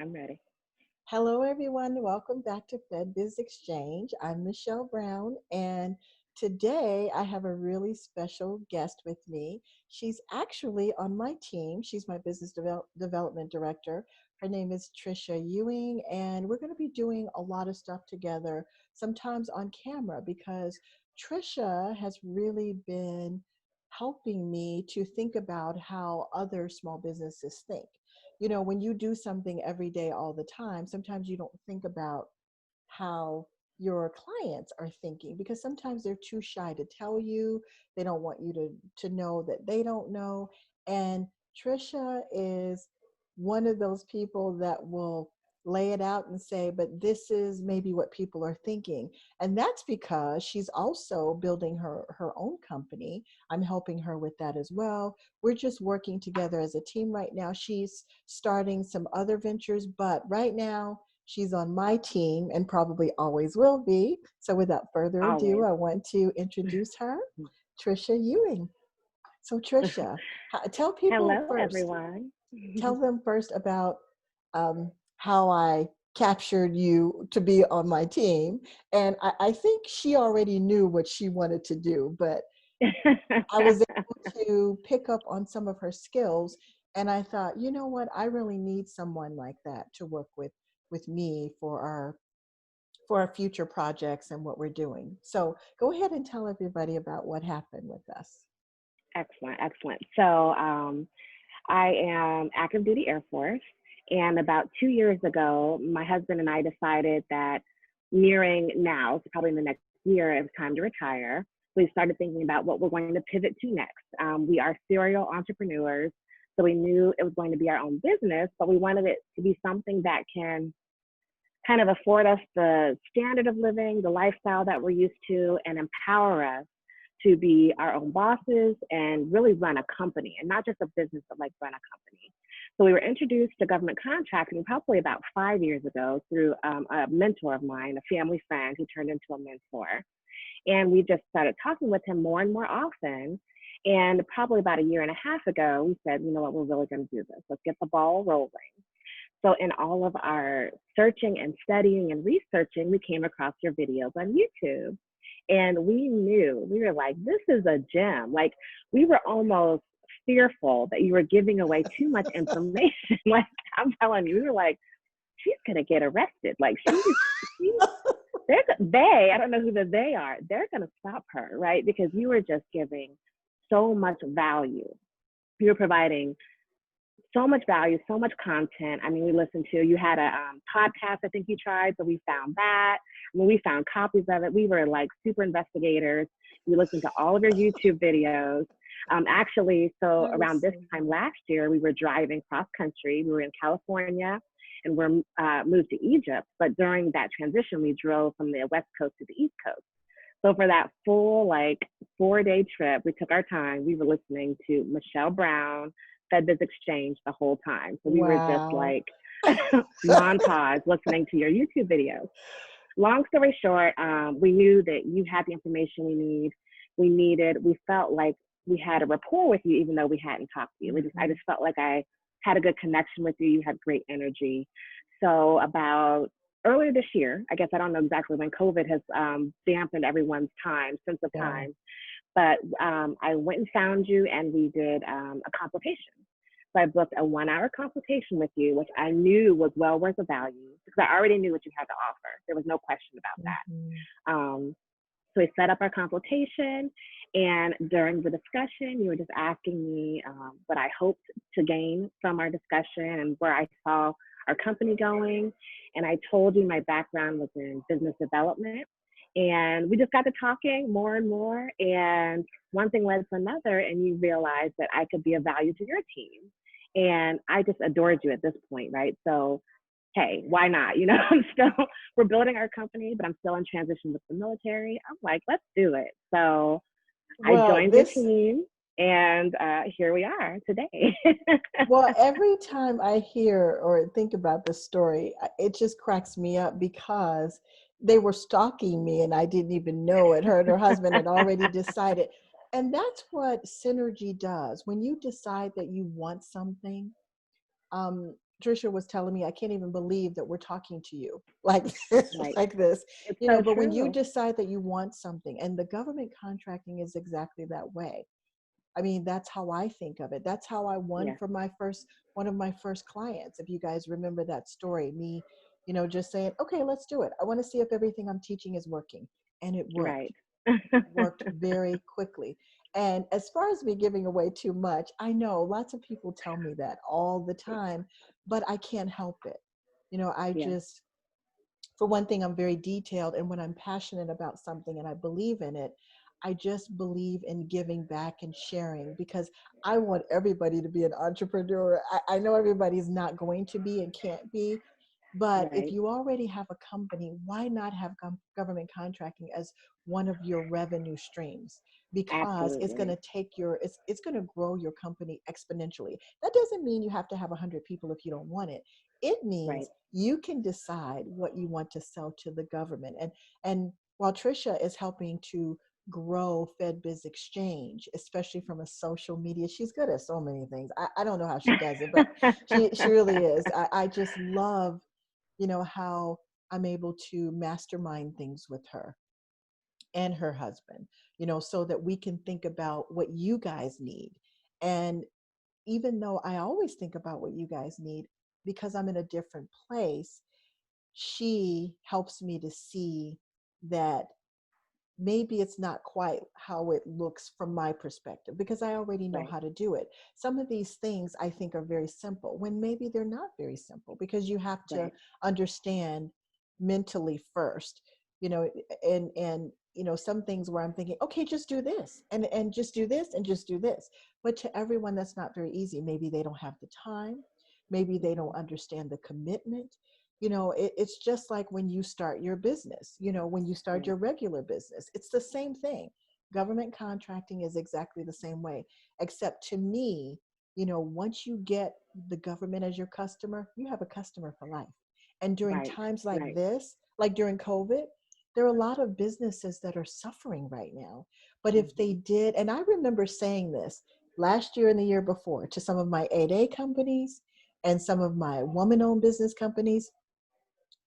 I'm ready. Hello, everyone. Welcome back to Fed Biz Exchange. I'm Michelle Brown, and today I have a really special guest with me. She's actually on my team. She's my development director. Her name is Trisha Ewing, and we're going to be doing a lot of stuff together, sometimes on camera, because Trisha has really been helping me to think about how other small businesses think. When you do something every day all the time, sometimes you don't think about how your clients are thinking because sometimes they're too shy to tell you. They don't want you to know that they don't know. And Trisha is one of those people that will lay it out and say, but this is maybe what people are thinking. And that's because she's also building her own company. I'm helping her with that as well. We're just working together as a team right now. She's starting some other ventures, but right now she's on my team and probably always will be. So without further ado, Always. I want to introduce her, Trisha Ewing. So Trisha, tell people Hello, first, everyone. tell them first about how I captured you to be on my team. And I think she already knew what she wanted to do, but I was able to pick up on some of her skills. And I thought, you know what, I really need someone like that to work with me for our future projects and what we're doing. So go ahead and tell everybody about what happened with us. Excellent, excellent. So, I am active duty Air Force, and about 2 years ago, my husband and I decided that nearing now, so probably in the next year, it was time to retire. We started thinking about what we're going to pivot to next. We are serial entrepreneurs, so we knew it was going to be our own business, but we wanted it to be something that can kind of afford us the standard of living, the lifestyle that we're used to, and empower us to be our own bosses and really run a company, and not just a business, but like run a company. So we were introduced to government contracting probably about 5 years ago through a mentor of mine, a family friend who turned into a mentor. And we just started talking with him more and more often. And probably about a year and a half ago, we said, you know what, we're really going to do this. Let's get the ball rolling. So in all of our searching and studying and researching, we came across your videos on YouTube. And we knew, we were like, this is a gem. Like, we were almost fearful that you were giving away too much information. Like, I'm telling you, we were like, she's going to get arrested. Like, I don't know who the they are. They're going to stop her, right? Because you were just giving so much value. You were providing so much value, so much content. I mean, we listened to, you had a podcast, I think you tried, so we found that. When we found copies of it, we were like super investigators. We listened to all of your YouTube videos. Actually, so That around was this so time last year, we were driving cross country. We were in California and we're moved to Egypt. But during that transition, we drove from the West Coast to the East Coast. So for that full like 4-day trip, we took our time. We were listening to Michelle Brown, Fed Biz Exchange the whole time. So we were just wow. like montage listening to your YouTube videos. Long story short, we knew that you had the information we felt like we had a rapport with you, even though we hadn't talked to you. I Mhm. just felt like I had a good connection with you. You had great energy. So about earlier this year, I guess I don't know exactly when COVID has dampened everyone's time, sense of Yeah. time, but I went and found you and we did a consultation. So I booked a 1 hour consultation with you, which I knew was well worth the value because I already knew what you had to offer. There was no question about Mhm. that. So we set up our consultation, and during the discussion, you were just asking me what I hoped to gain from our discussion and where I saw our company going. And I told you my background was in business development. And we just got to talking more and more. And one thing led to another, and you realized that I could be of value to your team. And I just adored you at this point, right? So hey, why not? You know, we're building our company, but I'm still in transition with the military. I'm like, let's do it. So I Well, joined your this team, and here we are today. Well, every time I hear or think about this story, it just cracks me up because they were stalking me and I didn't even know it. Her and her husband had already decided. And that's what synergy does. When you decide that you want something, um, Trisha was telling me, I can't even believe that we're talking to you like Right. like this, It's so but when you true. decide that you want something, and the government contracting is exactly that way. I mean, that's how I think of it. That's how I won Yeah. for one of my first clients. If you guys remember that story, me, just saying, okay, let's do it. I want to see if everything I'm teaching is working. And it Right. worked very quickly. And as far as me giving away too much, I know lots of people tell me that all the time, but I can't help it. I Yeah. just, for one thing, I'm very detailed. And when I'm passionate about something and I believe in it, I just believe in giving back and sharing, because I want everybody to be an entrepreneur. I know everybody's not going to be and can't be, but if Right. you already have a company, why not have government contracting as one of your revenue streams? Because it's going Absolutely. to it's going to grow your company exponentially. That doesn't mean you have to have 100 people if you don't want it. It Right. means you can decide what you want to sell to the government. And while Trisha is helping to grow Fed Biz Exchange, especially from a social media, she's good at so many things. I don't know how she does it, but she really is. I just love, how I'm able to mastermind things with her and her husband, so that we can think about what you guys need. And even though I always think about what you guys need, because I'm in a different place, she helps me to see that maybe it's not quite how it looks from my perspective, because I already know Right. how to do it. Some of these things I think are very simple when maybe they're not very simple, because you have to Right. understand mentally first, and some things where I'm thinking, okay, just do this and just do this and just do this. But to everyone, that's not very easy. Maybe they don't have the time, maybe they Hmm. don't understand the commitment. It's just like when you start your business, when you start Right. your regular business, it's the same thing. Government contracting is exactly the same way, except to me, once you get the government as your customer, you have a customer for life. And during Right. times like Right. this, like during COVID, there are a lot of businesses that are suffering right now. But if they Hmm. did, and I remember saying this last year and the year before to some of my 8A companies and some of my woman owned business companies,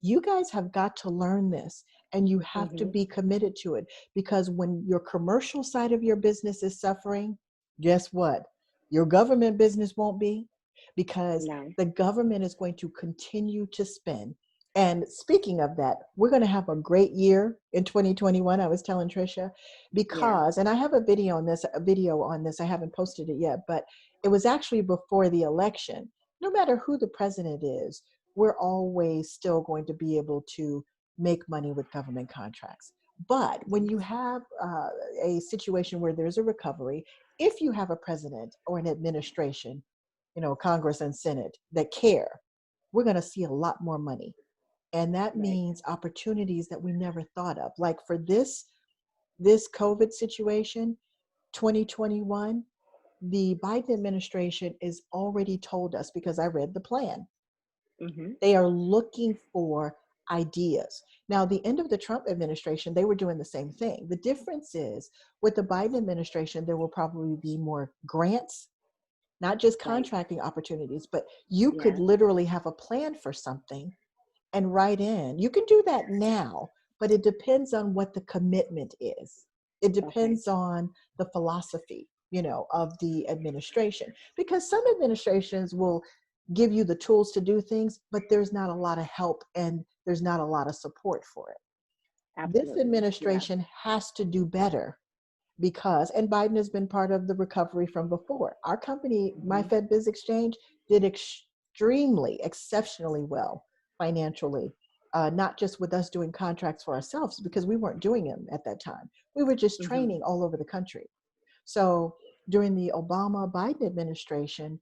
you guys have got to learn this, and you have to Hmm. be committed to it, because when your commercial side of your business is suffering, guess what? Your government business won't be, because No. the government is going to continue to spend. And speaking of that, we're going to have a great year in 2021. I was telling Trisha, Yeah. because, and I have a video on this. I haven't posted it yet, but it was actually before the election. No matter who the president is, we're always still going to be able to make money with government contracts. But when you have a situation where there's a recovery, if you have a president or an administration, Congress and Senate that care, we're going to see a lot more money. And that Right. means opportunities that we never thought of. Like for this COVID situation, 2021, the Biden administration is already told us, because I read the plan, Hmm. they are looking for ideas. Now, the end of the Trump administration, they were doing the same thing. The difference is with the Biden administration, there will probably be more grants, not just Right. contracting opportunities, but you could Yeah. literally have a plan for something and write in. You can do that now, but it depends on what the commitment is. It Okay. depends on the philosophy, of the administration. Because some administrations will give you the tools to do things, but there's not a lot of help and there's not a lot of support for it. This Absolutely. Yeah. administration has to do better, because, and Biden has been part of the recovery from before. Our company, my Hmm. Fed Biz Exchange, did extremely, exceptionally well financially, not just with us doing contracts for ourselves, because we weren't doing them at that time. We were just Hmm. training all over the country. So during the Obama Biden administration,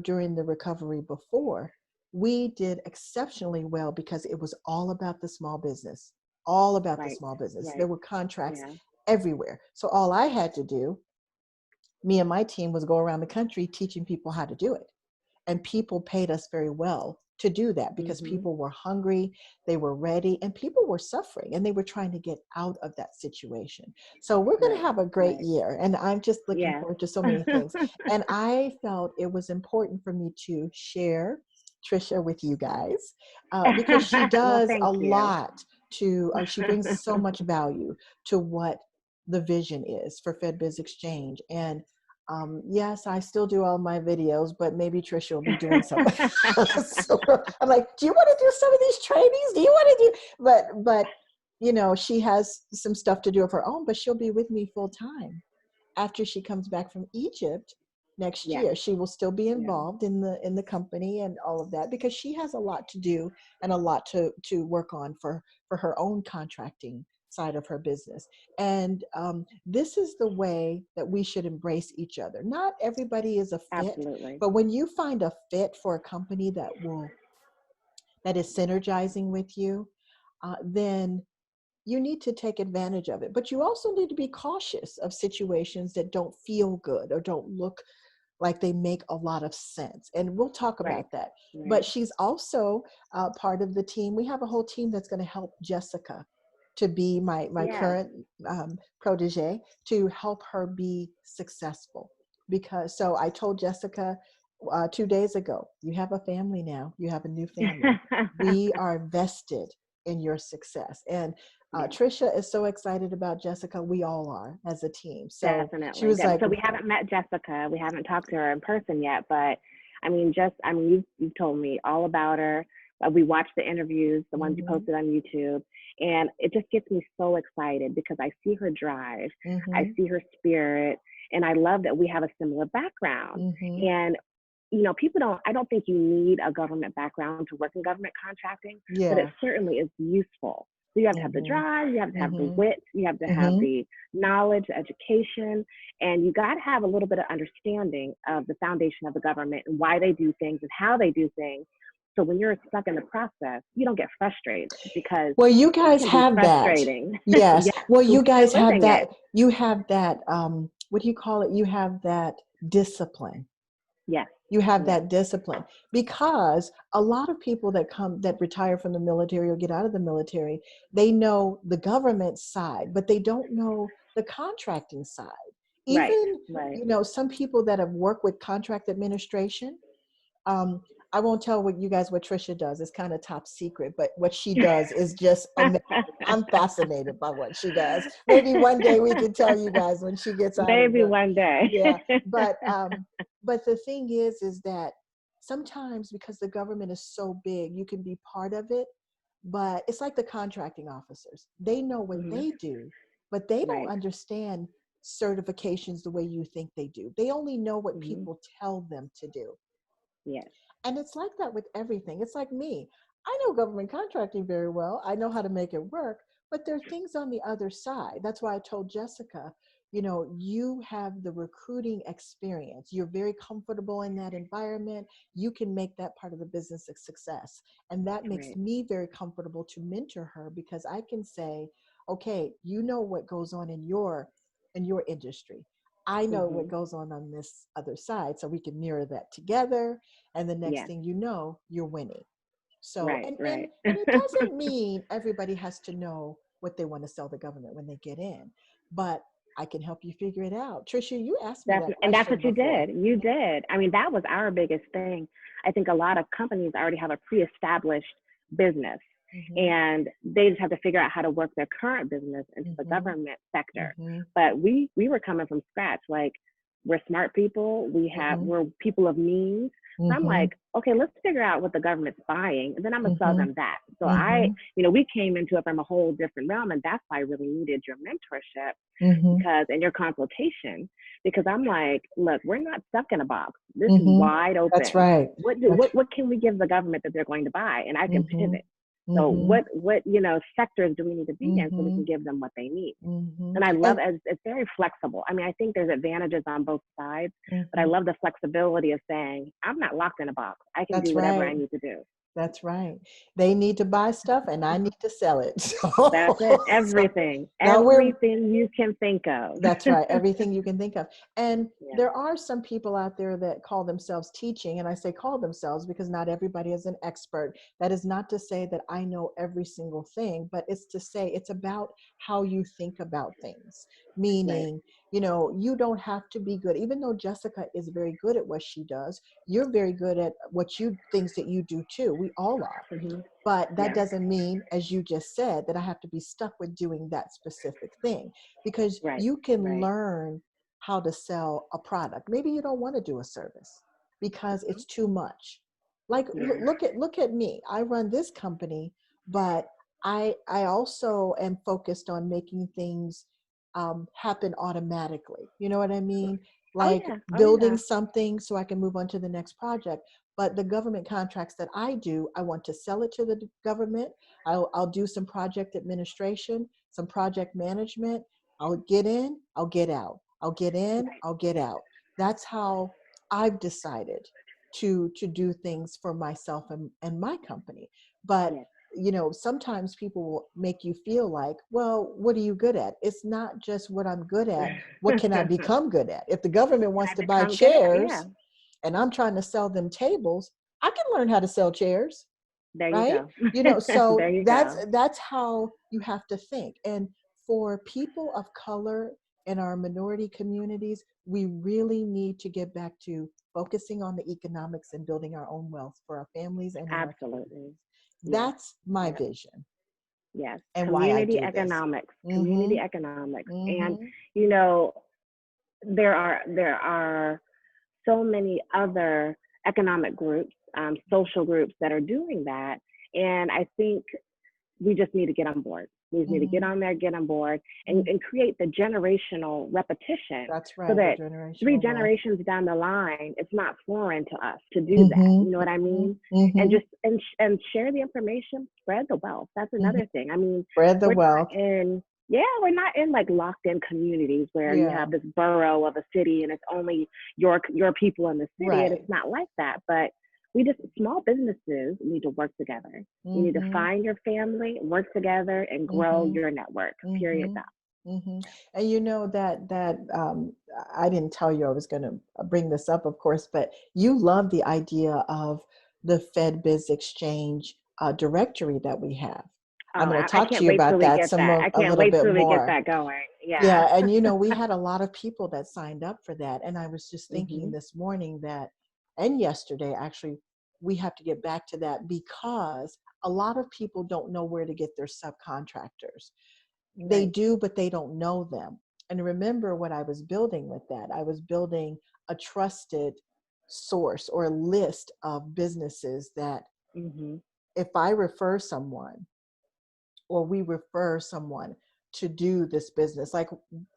during the recovery before, we did exceptionally well because it was all about the small business, all about the Right. small business. There Right. were contracts Yeah. everywhere. So all I had to do, me and my team, was go around the country teaching people how to do it. And people paid us very well to do that, because Hmm. people were hungry, they were ready, and people were suffering and they were trying to get out of that situation. So we're going to Right. have a great Right. year, and I'm just looking Yeah. forward to so many things. And I felt it was important for me to share Trisha with you guys because she Well, does a thank you. lot to, she brings so much value to what the vision is for Fed Biz Exchange. And yes, I still do all my videos, but maybe Trisha will be doing some. So I'm like, do you want to do some of these trainings? Do you want to do? But you know, she has some stuff to do of her own, but she'll be with me full time after she comes back from Egypt next Yes, year. She will still be yeah, involved in the company and all of that because she has a lot to do and a lot to work on for her own contracting side of her business. And this is the way that we should embrace each other. Not everybody is a fit, absolutely. but when you find a fit for a company that is synergizing with you, then you need to take advantage of it. But you also need to be cautious of situations that don't feel good or don't look like they make a lot of sense. And we'll talk Right, about that. But right. she's also part of the team. We have a whole team that's going to help Jessica to be my Yeah. current protege, to help her be successful. Because so I told Jessica 2 days ago, you have a family now. You have a new family. We are vested in your success. And Yeah, Trisha is so excited about Jessica. We all are as a team. So she definitely. was like, So we haven't met Jessica. We haven't talked to her in person yet, but I mean, you've told me all about her. We watched the interviews, the ones you mm-hmm, posted on YouTube, and it just gets me so excited because I see her drive, I mm-hmm, see her spirit, and I love that we have a similar background. mm-hmm. And you know, people don't, I don't think you need a government background to work in government contracting, but it Yeah. certainly is useful. So you have to have the Mm-hmm, drive, you have to have the mm-hmm, wit, you have to have mm-hmm. the knowledge, education, and you got to have a little bit of understanding of the foundation of the government and why they do things and how they do things. So when you're stuck in the process, you don't get frustrated because Well, you it guys can be have that. frustrating. Yes. Yes, Well, because you we're guys have living it. that. You have that. What do you call it? You have that discipline. Yes, You have yes, that discipline because a lot of people that retire from the military or get out of the military, they know the government side, but they don't know the contracting side. right, Even, right. you know, some people that have worked with contract administration, um, I won't tell what you guys what Trisha does. It's kind of top secret, but what she does is just amazing. I'm fascinated by what she does. Maybe one day we can tell you guys when she gets out of Maybe the, one day. yeah. But the thing is that sometimes because the government is so big, you can be part of it, but it's like the contracting officers. They know what Hmm. they do, but they don't Right. understand certifications the way you think they do. They only know what Hmm. people tell them to do. Yes. And it's like that with everything. It's like me. I know government contracting very well. I know how to make it work, but there are things on the other side. That's why I told Jessica, you know, you have the recruiting experience. You're very comfortable in that environment. You can make that part of the business a success. And that makes Right. me very comfortable to mentor her because I can say, okay, you know what goes on in your industry. I know what Hmm. goes on this other side. So we can mirror that together, and the next Yes. thing you know, you're winning. So Right. and Right. it doesn't mean everybody has to know what they want to sell the government when they get in, but I can help you figure it out. Trisha, you asked me that And that's question what you before. did. You did. I mean, that was our biggest thing. I think a lot of companies already have a pre-established business, Mm-hmm, and they just have to figure out how to work their current business into the mm-hmm, government sector. mm-hmm, But we were coming from scratch. Like, we're smart people. mm-hmm, We're people of means. So I'm mm-hmm, like, okay, let's figure out what the government's buying, and then I'm gonna sell mm-hmm, them that. So mm-hmm, we came into it from a whole different realm, and that's why I really needed your mentorship mm-hmm, because and your consultation, because I'm like, look, we're not stuck in a box. This is mm-hmm. wide That's open. right. That's What can we give the government that they're going to buy? And I can mm-hmm, pivot. So mm-hmm, what sectors do we need to be in so we mm-hmm, can give them what they need? mm-hmm. And I love And it. It's very flexible. I mean, I think there's advantages on both sides, but I mm-hmm. love the flexibility of saying I'm not locked in a box. I can do That's whatever I right. need to do. That's right. They need to buy stuff and I need to sell it. So, That's it. so Everything, now we're, everything you can think of. that's right. Everything you can think of. And Yeah, there are some people out there that call themselves teaching. And I say call themselves because not everybody is an expert. That is not to say that I know every single thing, but it's to say it's about how you think about things. right. Meaning, You know, you don't have to be good. Even though Jessica is very good at what she does, you're very good at what you things that you do too. We all are. Hmm. But that Yeah. doesn't mean, as you just said, that I have to be stuck with doing that specific thing, because Right. you can Right. learn how to sell a product. Maybe you don't want to do a service because Hmm. it's too much. Like Yeah. look at me. I run this company, but I also am focused on making things happen automatically. You know what I mean? Oh Like yeah. Oh building yeah. something so I can move on to the next project. But the government contracts that I do, I want to sell it to the government. I'll do some project administration, some project management. I'll get in, I'll get out. I'll get in, Right. I'll get out. That's how I've decided to do things for myself and my company. But Yes. you know, sometimes people will make you feel like, well, what are you good at? It's not just what I'm good at. What can I become good at? If the government Can wants I to buy become good at? Yeah. chairs and I'm trying to sell them tables, I can learn how to sell chairs, There you right? go. You know, There so you that's go. that's how you have to think. And for people of color in our minority communities, we really need to get back to focusing on the economics and building our own wealth for our families and in our Absolutely. communities. Yes. That's my Yes. vision Yes. and why I Community do this. economics. Community Mhm. economics. And Mhm. you know, there are so many other economic groups, social groups that are doing that. And I think we just need to get on board. We just need to get Mhm. on there, get on board, and, Mhm. and create the generational repetition That's so right, the that three generational wealth. generations down the line, it's not foreign to us to do that. Mhm. You know what I Mhm. mean? And Mhm. just and share the information, spread the wealth. That's Mhm. another thing. I mean, Spread the we're wealth. not in yeah, we're not in like locked in communities where you Yeah. have this borough of a city and it's only your people in the city, and Right. it's not like that. But we just small businesses need to work together. You need to Mhm. find your family, work together, and grow Mhm. your network. Period. Mhm. Mhm. And you know that I didn't tell you I was going to bring this up, of course, but you love the idea of the Fed Biz Exchange directory that we have. Oh, I'm going to I talk to can't you wait till about we that get that. I a can't little wait bit till we get more. that going. Yeah. Yeah, and you know, we had a lot of people that signed up for that. And I was just thinking Mhm. this morning that, and yesterday actually, we have to get back to that because a lot of people don't know where to get their subcontractors. They Right. do, but they don't know them. And remember what I was building with that. I was building a trusted source or a list of businesses that Mhm. if I refer someone, or we refer someone to do this business, like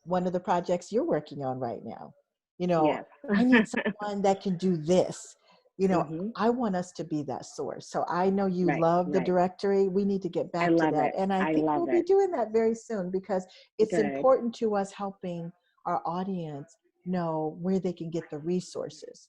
one of the projects you're working on right now. You know, Yes. I need someone that can do this. You know, Mhm. I want us to be that source. So I know you Right. love the Right. directory. We need to get I back to love that. it. And I I think love we'll be it. doing that very soon because it's Good. important to us helping our audience know where they can get the resources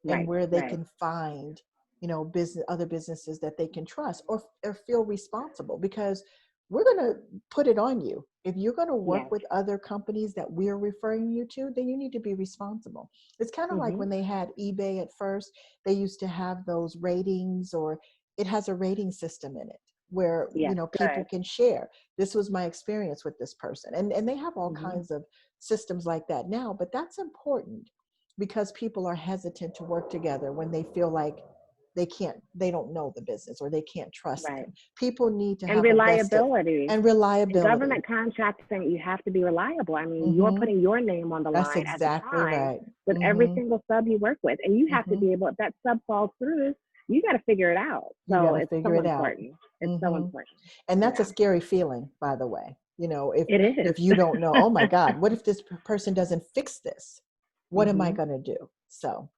and Right. where they Right. can find, you know, business, other businesses that they can trust or feel responsible, because we're going to put it on you. If you're going to work Yes. with other companies that we're referring you to, then you need to be responsible. It's kind of like Mhm. when they had eBay at first, they used to have those ratings, or it has a rating system in it where, you Yes. know, people Good. can share, this was my experience with this person. And they have all Mhm. kinds of systems like that now, but that's important because people are hesitant to work together when they feel like they don't know the business or they can't trust Right. them. People need to And have a vested reliability. and In reliability. government contracting, you have to be reliable. I mean, you're Hmm. putting your name on the That's line at the exactly time right. with every Hmm. single sub you work with. And you have to Hmm. be able, if that sub falls through, you got to figure it out. You got So to it's figure so it out. important. It's so Hmm. important. And that's a Yeah, scary feeling, by the way. You know, it is. if you don't know, oh my God, what if this person doesn't fix this? What am I Hmm. going to do? So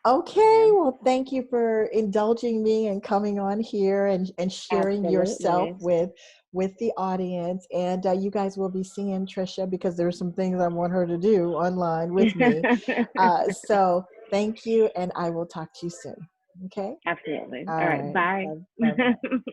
okay, Yeah, well, thank you for indulging me and coming on here and sharing yourself absolutely. with the audience. And you guys will be seeing Trisha because there's some things I want her to do online with me. So thank you, and I will talk to you soon. Okay. Absolutely. All All right. right. Bye. Bye bye.